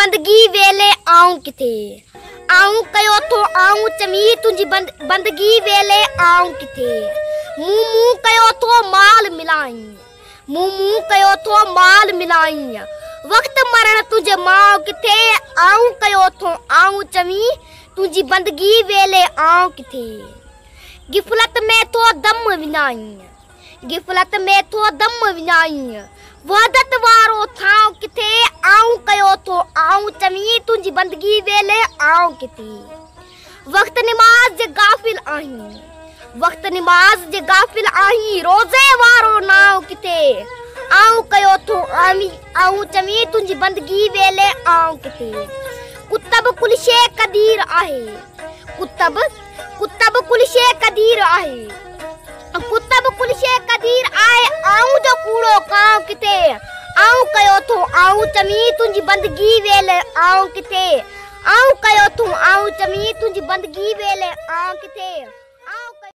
बंदगी वेले आऊं किथे आऊं कयो थो आऊं चमी तुझी बंदगी वेले आऊं किथे मुंह कयो थो माल मिलाई मुंह कयो थो माल मिलाई वक्त मरण तुझे मां किथे आऊं कयो थो आऊं चमी तुझी बंदगी वेले आऊं किथे गिफलत में तो दम विनाई गिफलत में तो दम विनाई वहदत वारो थां किथे आऊं कयो थो आऊं चमी तुझी बंदगी वेले आऊं किथे वक्त नमाज जे गाफिल आहीं वक्त नमाज जे गाफिल आहीं रोजे वारो नाव किथे आऊं कयो थो आऊं चमी तुझी बंदगी वेले आऊं किथे कुतब कुल शे कदीर आहे कुतब कुल शे कदीर आहे कुतब कुल शे कदीर आहे आऊं जो कूड़ो काऊं किथे आऊं कयो थो आऊं चमी तुझी बंदगी वेले आऊं किथे आऊं कयो थो आऊं चमी तुझी बंदगी वेले आऊं किथे।